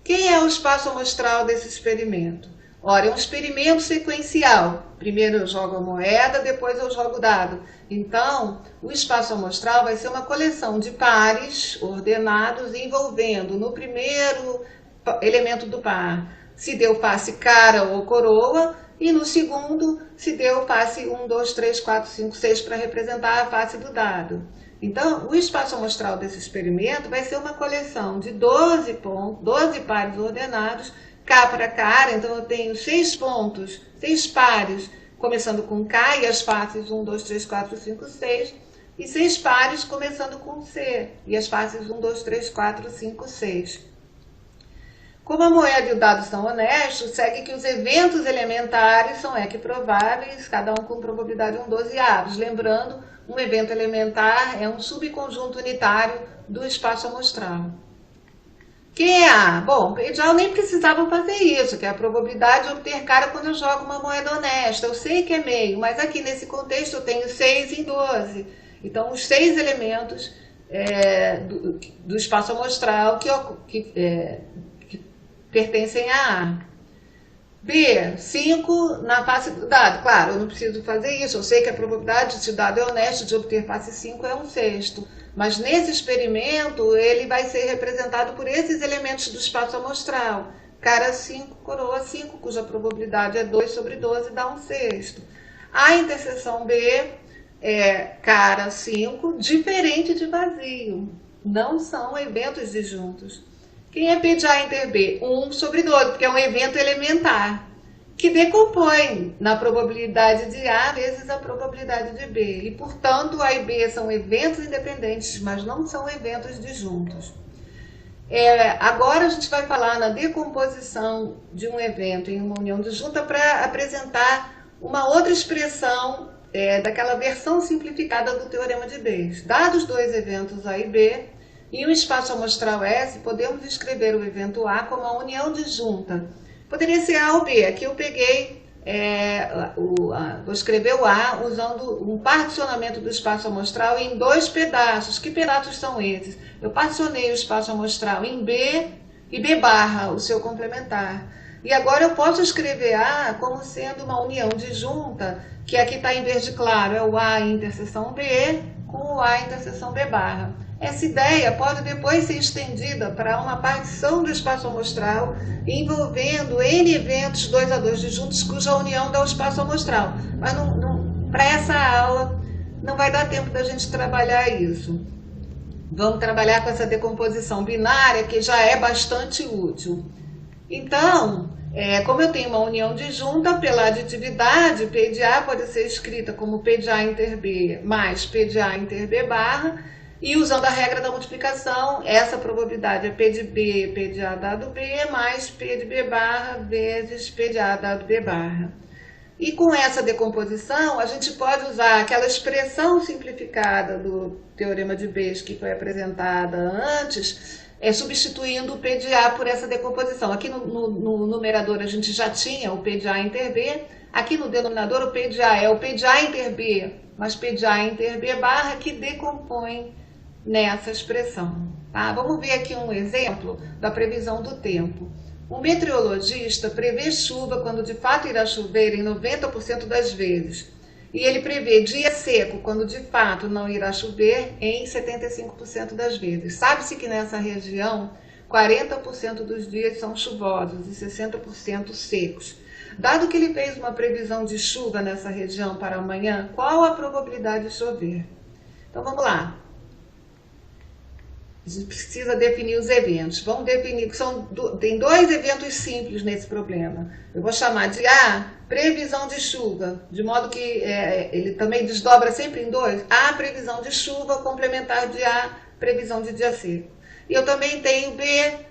Quem é o espaço amostral desse experimento? Ora, é um experimento sequencial. Primeiro eu jogo a moeda, depois eu jogo o dado. Então, o espaço amostral vai ser uma coleção de pares ordenados envolvendo no primeiro elemento do par se deu face cara ou coroa, e no segundo se deu face 1, 2, 3, 4, 5, 6 para representar a face do dado. Então, o espaço amostral desse experimento vai ser uma coleção de 12 pontos, 12 pares ordenados, K para K, então eu tenho 6 pontos, 6 pares, começando com K e as faces 1, 2, 3, 4, 5, 6, e 6 pares começando com C, e as faces 1, 2, 3, 4, 5, 6. Como a moeda e o dado são honestos, segue que os eventos elementares são equiprováveis, cada um com probabilidade 1/12avos. Lembrando, um evento elementar é um subconjunto unitário do espaço amostral. Quem é A? Bom, já eu nem precisava fazer isso, que é a probabilidade de obter cara quando eu jogo uma moeda honesta. Eu sei que é meio, mas aqui nesse contexto eu tenho 6 em 12. Então, os 6 elementos do espaço amostral que pertencem a A. B, 5 na face do dado. Claro, eu não preciso fazer isso. Eu sei que a probabilidade, se o dado é honesto, de obter face 5 é 1/6. Mas nesse experimento, ele vai ser representado por esses elementos do espaço amostral. Cara 5, coroa 5, cuja probabilidade é 2/12, dá 1/6. A interseção B é cara 5, diferente de vazio. Não são eventos disjuntos. Quem é P de A inter B? 1/12, porque é um evento elementar, que decompõe na probabilidade de A vezes a probabilidade de B. E, portanto, A e B são eventos independentes, mas não são eventos disjuntos. Agora a gente vai falar na decomposição de um evento em uma união disjunta para apresentar uma outra expressão daquela versão simplificada do teorema de Bayes. Dados dois eventos A e B, e um espaço amostral S, podemos escrever o evento A como a união disjunta. Poderia ser A ou B. Aqui eu peguei, vou escrever o A usando um particionamento do espaço amostral em 2 pedaços. Que pedaços são esses? Eu particionei o espaço amostral em B e B barra, o seu complementar. E agora eu posso escrever A como sendo uma união disjunta, que aqui está em verde claro, é o A interseção B com o A interseção B barra. Essa ideia pode depois ser estendida para uma partição do espaço amostral envolvendo N eventos 2 a 2 disjuntos cuja união dá o espaço amostral. Mas para essa aula não vai dar tempo da gente trabalhar isso. Vamos trabalhar com essa decomposição binária que já é bastante útil. Então, como eu tenho uma união disjunta, pela aditividade, P de A pode ser escrita como P de A inter B mais P de A inter B barra. E usando a regra da multiplicação, essa probabilidade é P de B, P de A dado B, mais P de B barra vezes P de A dado B barra. E com essa decomposição, a gente pode usar aquela expressão simplificada do teorema de Bayes que foi apresentada antes, substituindo o P de A por essa decomposição. Aqui no numerador a gente já tinha o P de A inter B, aqui no denominador o P de A é o P de A inter B, mas P de A inter B barra que decompõe nessa expressão. Tá? Vamos ver aqui um exemplo da previsão do tempo. Um meteorologista prevê chuva quando de fato irá chover em 90% das vezes. E ele prevê dia seco quando de fato não irá chover em 75% das vezes. Sabe-se que nessa região 40% dos dias são chuvosos e 60% secos. Dado que ele fez uma previsão de chuva nessa região para amanhã, qual a probabilidade de chover? Então vamos lá. A gente precisa definir os eventos. Vamos definir, tem 2 eventos simples nesse problema. Eu vou chamar de A, previsão de chuva, de modo que ele também desdobra sempre em 2. A, previsão de chuva, complementar de A, previsão de dia seco. E eu também tenho B,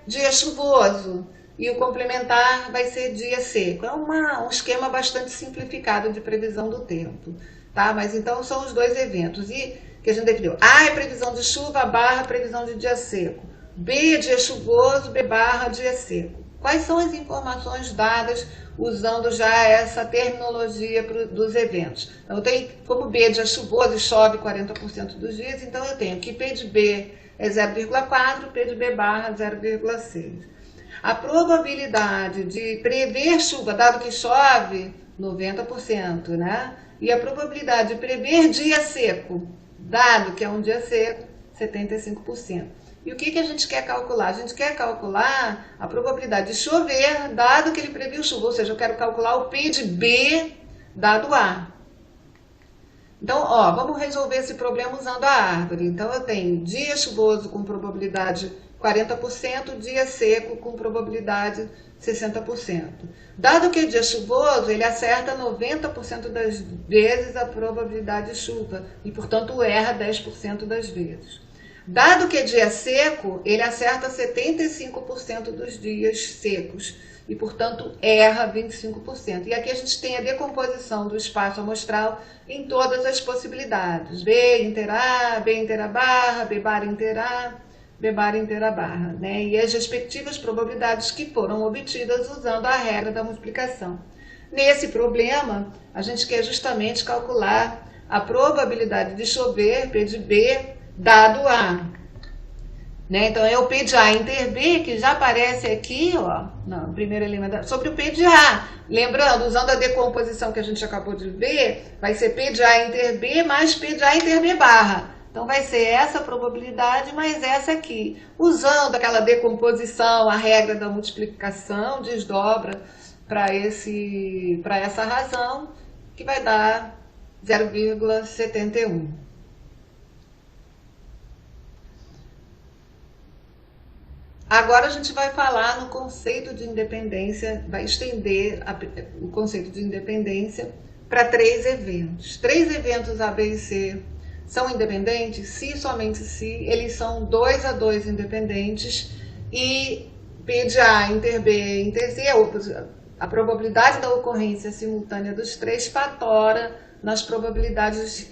dia chuvoso, e o complementar vai ser dia seco. É um esquema bastante simplificado de previsão do tempo. Tá? Mas então são os 2 eventos. E que a gente definiu. A é previsão de chuva, barra previsão de dia seco. B é dia chuvoso, B barra dia seco. Quais são as informações dadas usando já essa terminologia dos eventos? Então, eu tenho, como B é dia chuvoso e chove 40% dos dias, então eu tenho que P de B é 0,4, P de B barra 0,6. A probabilidade de prever chuva, dado que chove, 90%, né? E a probabilidade de prever dia seco, dado que é um dia seco, 75%. E o que a gente quer calcular? A gente quer calcular a probabilidade de chover, dado que ele previu chuva. Ou seja, eu quero calcular o P de B, dado A. Então, ó, vamos resolver esse problema usando a árvore. Então, eu tenho dia chuvoso com probabilidade 40%, dia seco com probabilidade 60%. Dado que é dia chuvoso, ele acerta 90% das vezes a probabilidade de chuva e, portanto, erra 10% das vezes. Dado que é dia seco, ele acerta 75% dos dias secos e, portanto, erra 25%. E aqui a gente tem a decomposição do espaço amostral em todas as possibilidades. B inteira A, B inteira barra, B bar inteira A, B bar inteira barra, né? E as respectivas probabilidades que foram obtidas usando a regra da multiplicação. Nesse problema, a gente quer justamente calcular a probabilidade de chover, P de B, dado A. Né? Então, é o P de A inter B, que já aparece aqui, ó, no primeiro elemento, sobre o P de A. Lembrando, usando a decomposição que a gente acabou de ver, vai ser P de A inter B mais P de A inter B barra. Então, vai ser essa probabilidade mais essa aqui. Usando aquela decomposição, a regra da multiplicação, desdobra para essa razão, que vai dar 0,71. Agora a gente vai falar no conceito de independência, vai estender o conceito de independência para 3 eventos. 3 eventos A, B e C são independentes se e somente se eles são 2 a 2 independentes e P de A inter B inter C, a probabilidade da ocorrência simultânea dos 3 fatora nas probabilidades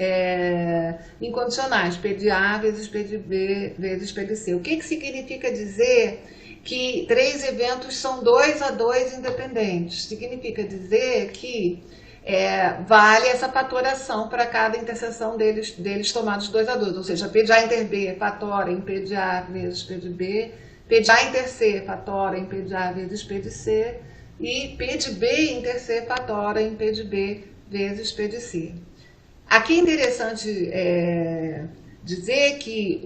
incondicionais, P de A vezes P de B vezes P de C. O que significa dizer que 3 eventos são 2 a 2 independentes? Significa dizer que vale essa fatoração para cada interseção deles tomados 2 a 2, ou seja, P de A inter B fatora em P de A vezes P de B, P de A inter C fatora em P de A vezes P de C, e P de B inter C fatora em P de B vezes P de C. Aqui é interessante dizer que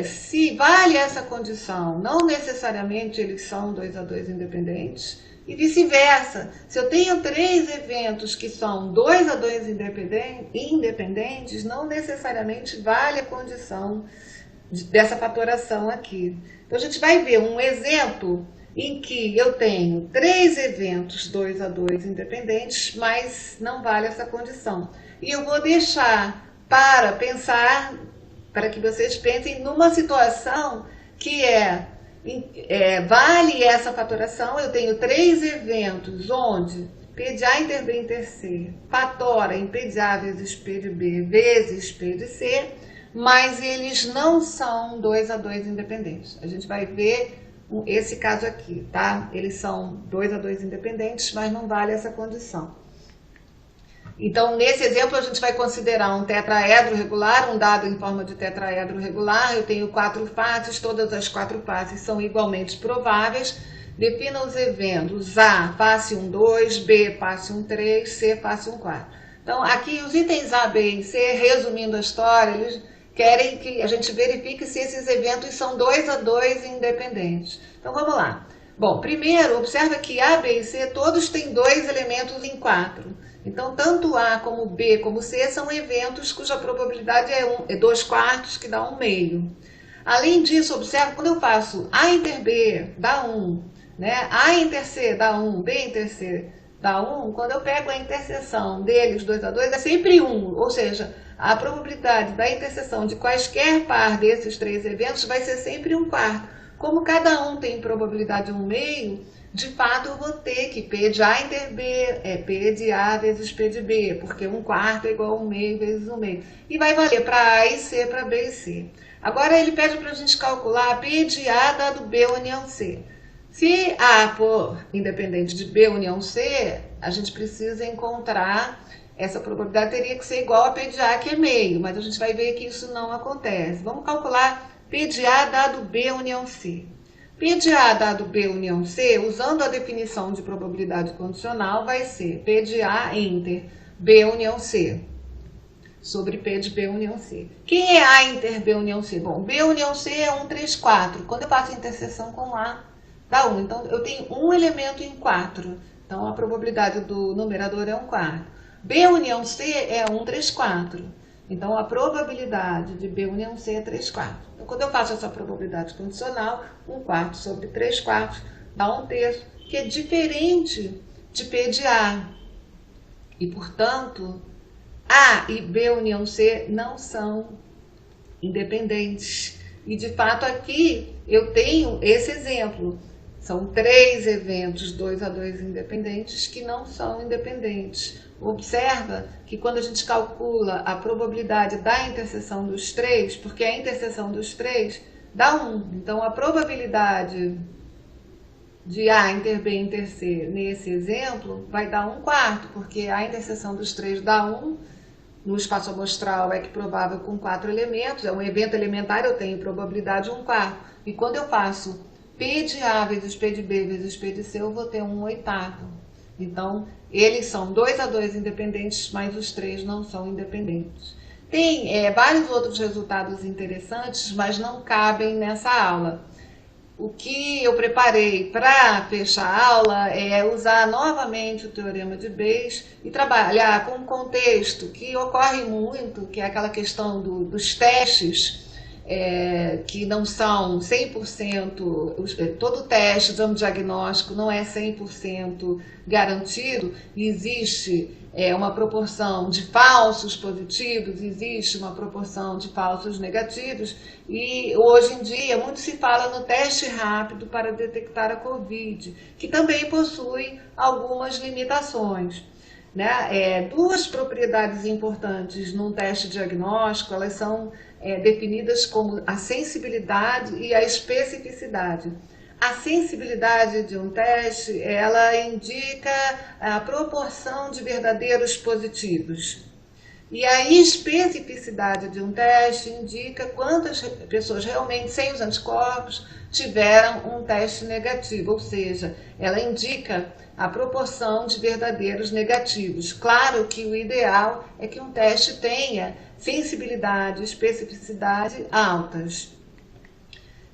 se vale essa condição, não necessariamente eles são 2 a 2 independentes, e vice-versa. Se eu tenho 3 eventos que são 2 a 2 independentes, não necessariamente vale a condição dessa fatoração aqui. Então, a gente vai ver um exemplo em que eu tenho 3 eventos 2 a 2 independentes, mas não vale essa condição. E eu vou deixar para pensar, para que vocês pensem numa situação que vale essa fatoração. Eu tenho 3 eventos onde P de A inter B inter C fatora em P de A vezes P de B vezes P de C, mas eles não são 2 a 2 independentes. A gente vai ver esse caso aqui, tá? Eles são 2 a 2 independentes, mas não vale essa condição. Então, nesse exemplo, a gente vai considerar um tetraedro regular, um dado em forma de tetraedro regular. Eu tenho 4 faces, todas as 4 faces são igualmente prováveis. Defina os eventos A, face 1, 2, B, face 1, 3, C, face 1, 4. Então, aqui os itens A, B e C, resumindo a história, eles querem que a gente verifique se esses eventos são 2 a 2 independentes. Então, vamos lá. Bom, primeiro, observa que A, B e C, todos têm 2 elementos em 4. Então, tanto A como B como C são eventos cuja probabilidade é 2 quartos, que dá 1 meio. Além disso, observa, quando eu faço A inter B, dá 1, né? A inter C dá 1, B inter C dá 1, quando eu pego a interseção deles 2 a 2, é sempre 1, ou seja, a probabilidade da interseção de quaisquer par desses 3 eventos vai ser sempre 1 quarto. Como cada um tem probabilidade 1 meio, de fato eu vou ter que P de A inter B é P de A vezes P de B, porque 1 quarto é igual a 1 meio vezes 1 meio. E vai valer para A e C, para B e C. Agora ele pede para a gente calcular P de A dado B união C. Se A for independente de B união C, a gente precisa encontrar, essa probabilidade teria que ser igual a P de A, que é meio, mas a gente vai ver que isso não acontece. Vamos calcular P de A dado B união C. P de A dado B união C, usando a definição de probabilidade condicional, vai ser P de A inter B união C sobre P de B união C. Quem é A inter B união C? Bom, B união C é 1, 3, 4. Quando eu faço a interseção com A, dá 1. Então, eu tenho um elemento em 4. Então, a probabilidade do numerador é 1 quarto. B união C é 1, 3, 4. Então, a probabilidade de B união C é 3 quartos. Então, quando eu faço essa probabilidade condicional, 1 quarto sobre 3 quartos dá 1 terço, que é diferente de P de A. E, portanto, A e B união C não são independentes. E, de fato, aqui eu tenho esse exemplo. São 3 eventos 2 a 2 independentes que não são independentes. Observa que quando a gente calcula a probabilidade da interseção dos 3, porque a interseção dos 3 dá 1. Então, a probabilidade de A inter B inter C nesse exemplo vai dar 1 quarto, porque a interseção dos 3 dá 1. No espaço amostral é equiprovável com 4 elementos. É um evento elementar, eu tenho probabilidade 1 quarto. E quando eu faço P de A vezes P de B vezes P de C, eu vou ter 1 oitavo. Então, eles são 2 a 2 independentes, mas os 3 não são independentes. Tem vários outros resultados interessantes, mas não cabem nessa aula. O que eu preparei para fechar a aula é usar novamente o Teorema de Bayes e trabalhar com um contexto que ocorre muito, que é aquela questão dos testes, que não são 100%, todo teste de exame diagnóstico não é 100% garantido, existe uma proporção de falsos positivos, existe uma proporção de falsos negativos, e hoje em dia muito se fala no teste rápido para detectar a Covid, que também possui algumas limitações. Né? Duas propriedades importantes num teste diagnóstico, elas são definidas como a sensibilidade e a especificidade. A sensibilidade de um teste, ela indica a proporção de verdadeiros positivos. E a especificidade de um teste indica quantas pessoas realmente sem os anticorpos tiveram um teste negativo, ou seja, ela indica a proporção de verdadeiros negativos. Claro que o ideal é que um teste tenha sensibilidade e especificidade altas.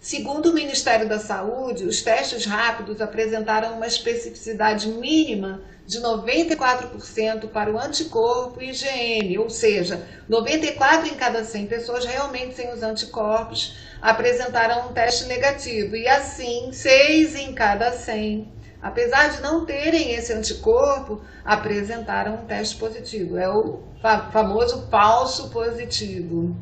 Segundo o Ministério da Saúde, os testes rápidos apresentaram uma especificidade mínima de 94% para o anticorpo e IgM, ou seja, 94 em cada 100 pessoas realmente sem os anticorpos apresentaram um teste negativo, e assim 6 em cada 100, apesar de não terem esse anticorpo, apresentaram um teste positivo. É o famoso falso positivo.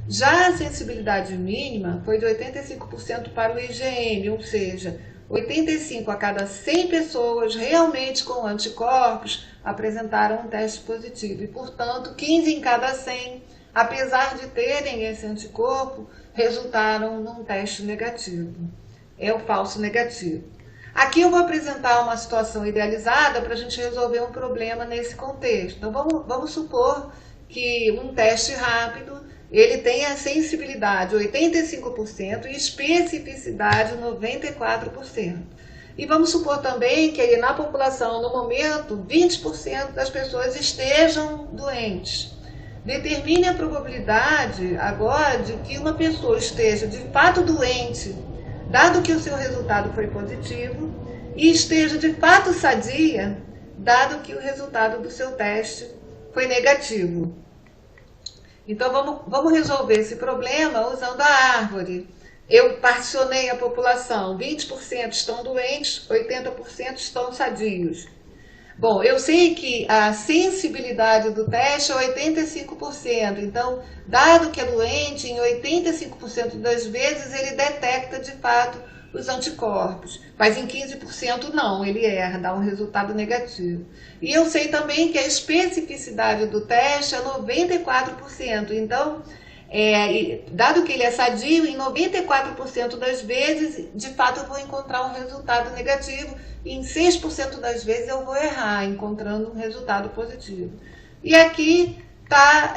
Já a sensibilidade mínima foi de 85% para o IgM, ou seja, 85 a cada 100 pessoas realmente com anticorpos apresentaram um teste positivo. E, portanto, 15 em cada 100, apesar de terem esse anticorpo, resultaram num teste negativo. É o falso negativo. Aqui eu vou apresentar uma situação idealizada para a gente resolver um problema nesse contexto. Então, vamos supor que um teste rápido ele tem a sensibilidade 85% e especificidade 94%. E vamos supor também que na população, no momento, 20% das pessoas estejam doentes. Determine a probabilidade agora de que uma pessoa esteja de fato doente, dado que o seu resultado foi positivo, e esteja de fato sadia, dado que o resultado do seu teste foi negativo. Então, vamos resolver esse problema usando a árvore. Eu particionei a população, 20% estão doentes, 80% estão sadios. Bom, eu sei que a sensibilidade do teste é 85%, então, dado que é doente, em 85% das vezes ele detecta de fato os anticorpos, mas em 15% não, ele erra, dá um resultado negativo. E eu sei também que a especificidade do teste é 94%, então, dado que ele é sadio, em 94% das vezes, de fato eu vou encontrar um resultado negativo, e em 6% das vezes eu vou errar, encontrando um resultado positivo. E aqui está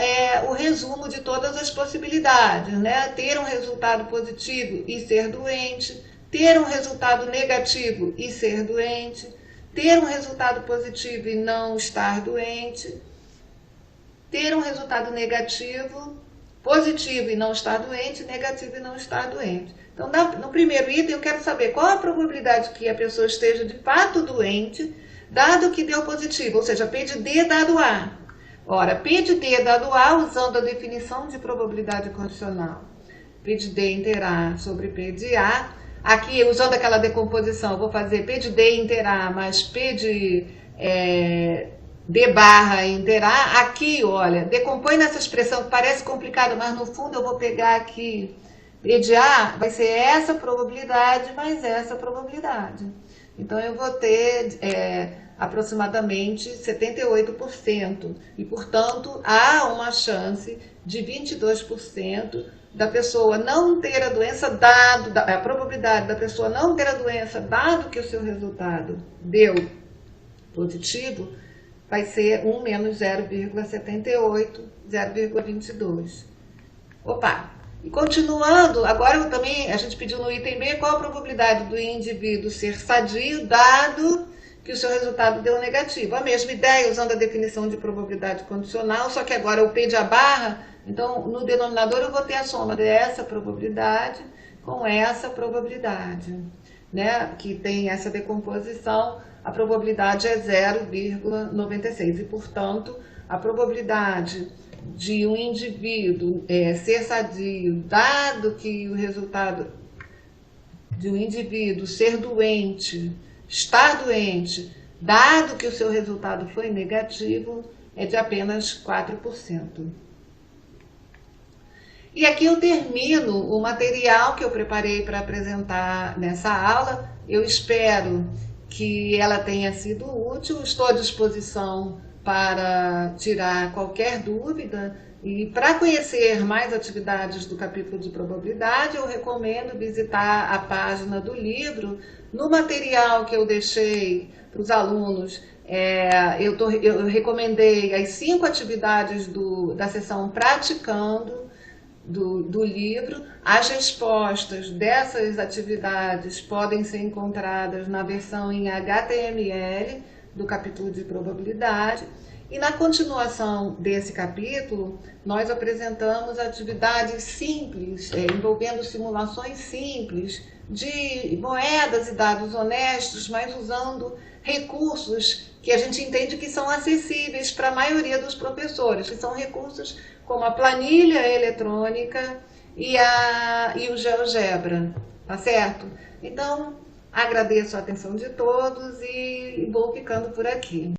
o resumo de todas as possibilidades, né? Ter um resultado positivo e ser doente, ter um resultado negativo e ser doente, ter um resultado positivo e não estar doente, ter um resultado negativo, positivo e não estar doente, negativo e não estar doente. Então, no primeiro item, eu quero saber qual a probabilidade que a pessoa esteja de fato doente, dado que deu positivo, ou seja, P de D dado A. Ora, P de D dado A, usando a definição de probabilidade condicional, P de D inter A sobre P de A, aqui, usando aquela decomposição, eu vou fazer P de D inter A mais P de D barra inter A. Aqui, olha, decompõe nessa expressão que parece complicada, mas no fundo eu vou pegar aqui P de A, vai ser essa probabilidade mais essa probabilidade. Então eu vou ter aproximadamente 78%. E, portanto, há uma chance de 22% da pessoa não ter a doença, a probabilidade da pessoa não ter a doença, dado que o seu resultado deu positivo, vai ser 1 menos 0,78, 0,22. Opa! E continuando, agora também a gente pediu no item B qual a probabilidade do indivíduo ser sadio, dado que o seu resultado deu negativo. A mesma ideia, usando a definição de probabilidade condicional, só que agora eu P de A barra, então no denominador eu vou ter a soma dessa probabilidade com essa probabilidade, né? Que tem essa decomposição, a probabilidade é 0,96 e, portanto, a probabilidade de um indivíduo ser sadio, dado que o resultado de um indivíduo ser doente, estar doente, dado que o seu resultado foi negativo, é de apenas 4%. E aqui eu termino o material que eu preparei para apresentar nessa aula. Eu espero que ela tenha sido útil, estou à disposição para tirar qualquer dúvida. E para conhecer mais atividades do capítulo de probabilidade, eu recomendo visitar a página do livro. No material que eu deixei para os alunos, eu recomendei as 5 atividades da seção Praticando do livro. As respostas dessas atividades podem ser encontradas na versão em HTML do capítulo de probabilidade. E na continuação desse capítulo, nós apresentamos atividades simples, envolvendo simulações simples de moedas e dados honestos, mas usando recursos que a gente entende que são acessíveis para a maioria dos professores, que são recursos como a planilha eletrônica e o GeoGebra, tá certo? Então, agradeço a atenção de todos e vou ficando por aqui.